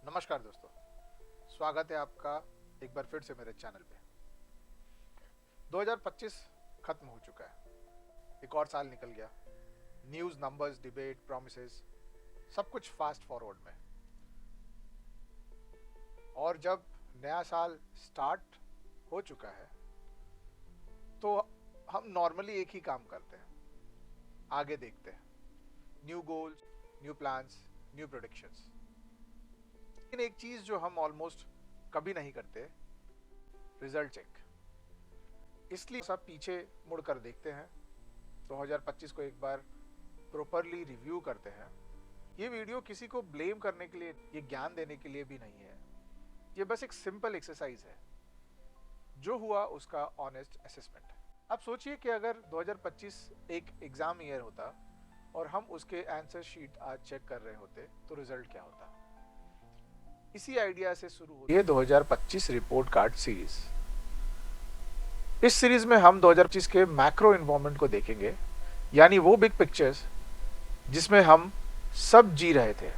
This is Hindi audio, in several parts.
नमस्कार दोस्तों, स्वागत है आपका एक बार फिर से मेरे चैनल पे। 2025 खत्म हो चुका है, एक और साल निकल गया। न्यूज़, नंबर्स, डिबेट, प्रॉमिसेस, सब कुछ फास्ट फॉरवर्ड में। और जब नया साल स्टार्ट हो चुका है तो हम नॉर्मली एक ही काम करते हैं, आगे देखते हैं। New goals, new plans, new predictions. लेकिन एक चीज़ जो हम ऑलमोस्ट कभी नहीं करते, रिजल्ट चेक। इसलिए सब पीछे मुड़कर देखते हैं, 2025 को एक बार प्रॉपरली रिव्यू करते हैं। ये वीडियो किसी को ब्लेम करने के लिए, ये ज्ञान देने के लिए भी नहीं है। ये बस एक सिंपल एक्सरसाइज है, जो हुआ उसका ऑनेस्ट असेसमेंट है। अब सोचिए कि अगर 2025 एक एग्जाम ईयर होता और हम उसके आंसर शीट आज चेक कर रहे होते तो रिजल्ट क्या होता। इसी आइडिया से शुरू होती है 2025 रिपोर्ट कार्ड सीरीज। इस सीरीज में हम 2025 के मैक्रो एनवायरनमेंट को देखेंगे, यानी वो बिग पिक्चर्स जिसमें हम सब जी रहे थे।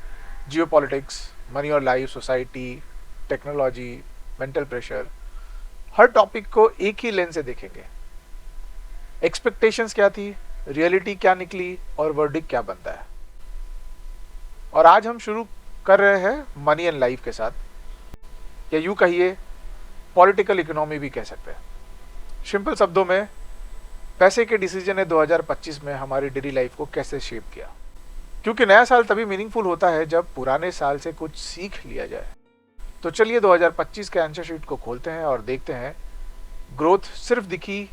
जियोपॉलिटिक्स, मनी और life, society, technology, mental pressure, हर टॉपिक को एक ही लेंस से देखेंगे। एक्सपेक्टेशंस क्या थी, रियलिटी क्या निकली और वर्डिक्ट क्या बनता है। और आज हम शुरू कर रहे हैं मनी एंड लाइफ के साथ, या यूं कहिए पॉलिटिकल इकोनॉमी भी कह सकते हैं। सिंपल शब्दों में, पैसे के डिसीजन ने 2025 में हमारी डेली लाइफ को कैसे शेप किया। क्योंकि नया साल तभी मीनिंगफुल होता है जब पुराने साल से कुछ सीख लिया जाए। तो चलिए 2025 के आंसर शीट को खोलते हैं और देखते हैं ग्रोथ सिर्फ दिखी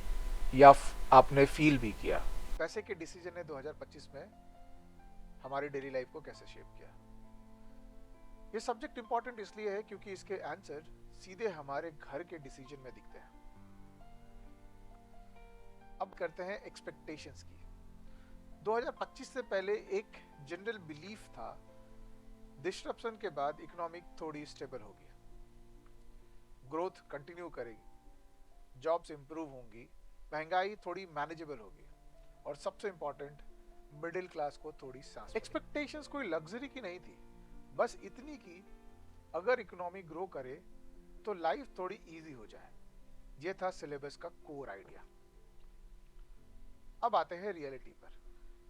या आपने फील भी किया। पैसे के डिसीजन ने 2025 में हमारी डेली लाइफ को कैसे शेप किया। ये सब्जेक्ट इंपॉर्टेंट इसलिए है क्योंकि इसके आंसर सीधे हमारे घर के डिसीजन में दिखते हैं। अब करते हैं एक्सपेक्टेशंस की। 2025 से पहले एक जनरल बिलीफ था, डिस्ट्रप्शन के बाद इकोनॉमिक थोड़ी स्टेबल होगी, ग्रोथ कंटिन्यू करेगी, जॉब्स इंप्रूव होंगी, महंगाई थोड़ी मैनेजेबल होगी और सबसे इंपॉर्टेंट, मिडिल क्लास को थोड़ी सांस। एक्सपेक्टेशंस कोई लग्जरी की नहीं थी, बस इतनी की अगर इकोनॉमी ग्रो करे तो लाइफ थोड़ी इजी हो जाए। ये था सिलेबस का कोर आइडिया। अब आते हैं रियलिटी पर।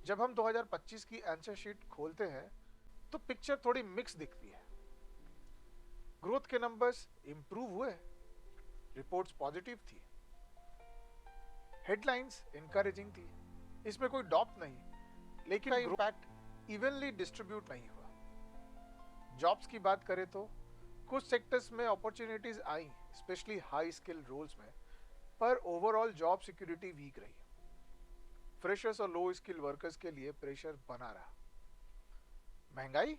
जब हम 2025 की आंसर शीट खोलते हैं तो पिक्चर थोड़ी मिक्स दिखती है। ग्रोथ के नंबर्स इंप्रूव हुए, रिपोर्ट्स पॉजिटिव थी, हेडलाइंस इंकरेजिंग थी, इसमें कोई डॉट नहीं, लेकिन इम्पैक्ट इवनली डिस्ट्रीब्यूट नहीं हुआ। जॉब्स की बात करें तो कुछ सेक्टर्स में अपॉर्चुनिटीज आई, स्पेशली हाई स्किल रोल्स में, पर ओवरऑल जॉब सिक्योरिटी वीक रही। फ्रेशर्स और लो स्किल वर्कर्स के लिए प्रेशर बना रहा। महंगाई,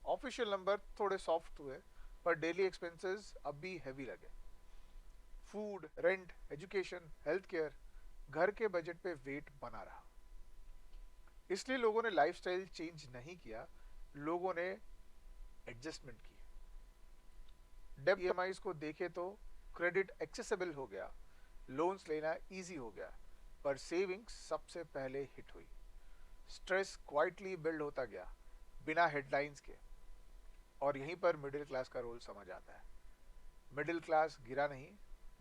ऑफिशियल नंबर थोड़े सॉफ्ट हुए पर डेली एक्सपेंसेस अब भी हैवी लगे। Food, rent, education, health care, घर के बजट पे वेट बना रहा। इसलिए लोगों ने लाइफस्टाइल चेंज नहीं किया, लोगों ने एडजस्टमेंट की। डेब्ट ईएमआईज को देखे तो क्रेडिट एक्सेसिबल हो गया, लोन्स लेना इजी हो गया, पर सेविंग्स सबसे पहले हिट हुई। स्ट्रेस क्वाइटली बिल्ड होता गया बिना हेडलाइंस के। और यहीं पर मिडिल क्लास का रोल समझ आता है। मिडिल क्लास गिरा नहीं,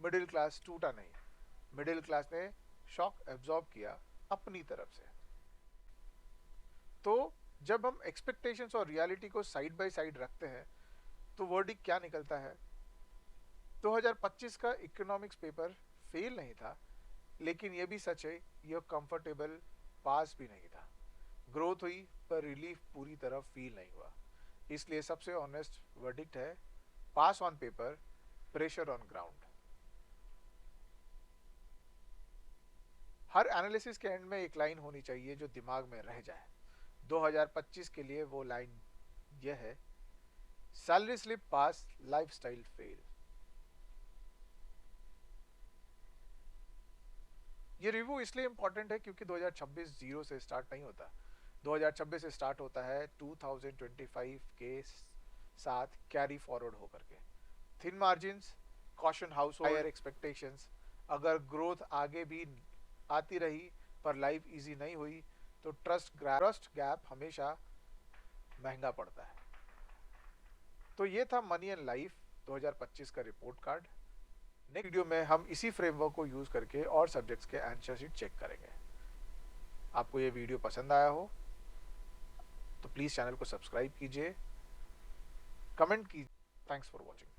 मिडिल क्लास टूटा नहीं, मिडिल क्लास ने शॉक एब्जॉर्ब किया अपनी तरफ से। तो जब हम एक्सपेक्टेशंस और रियलिटी को साइड बाय साइड रखते हैं तो वर्डिक्ट क्या निकलता है। 2025 का इकोनॉमिक्स पेपर फेल नहीं था, लेकिन यह भी सच है यह कंफर्टेबल पास भी नहीं था। ग्रोथ हुई पर रिलीफ पूरी तरह फील नहीं हुआ। इसलिए सबसे ऑनेस्ट वर्डिक्ट है, pass on paper, pressure on ground. Her analysis के एंड में एक लाइन होनी चाहिए जो दिमाग में रह जाए। 2025 के लिए वो लाइन यह है, सैलरी स्लिप पास, लाइफस्टाइल फेल। ये रिव्यू इसलिए इंपॉर्टेंट है क्योंकि 2026 जीरो से स्टार्ट नहीं होता। 2026 से स्टार्ट होता है 2025 के साथ कैरी फॉरवर्ड होकर के। Thin margins, caution household, higher expectations. अगर ग्रोथ आगे भी आती रही पर लाइफ इजी नहीं हुई तो ट्रस्ट गैप हमेशा महंगा पड़ता है। तो ये था मनी एंड लाइफ 2025 का रिपोर्ट कार्ड। नेक्स्ट वीडियो में हम इसी फ्रेमवर्क को यूज करके और सब्जेक्ट्स के आंसर शीट चेक करेंगे। आपको ये वीडियो पसंद आया हो तो प्लीज चैनल को सब्सक्राइब कीजिए, कमेंट कीजिए। Thanks for watching.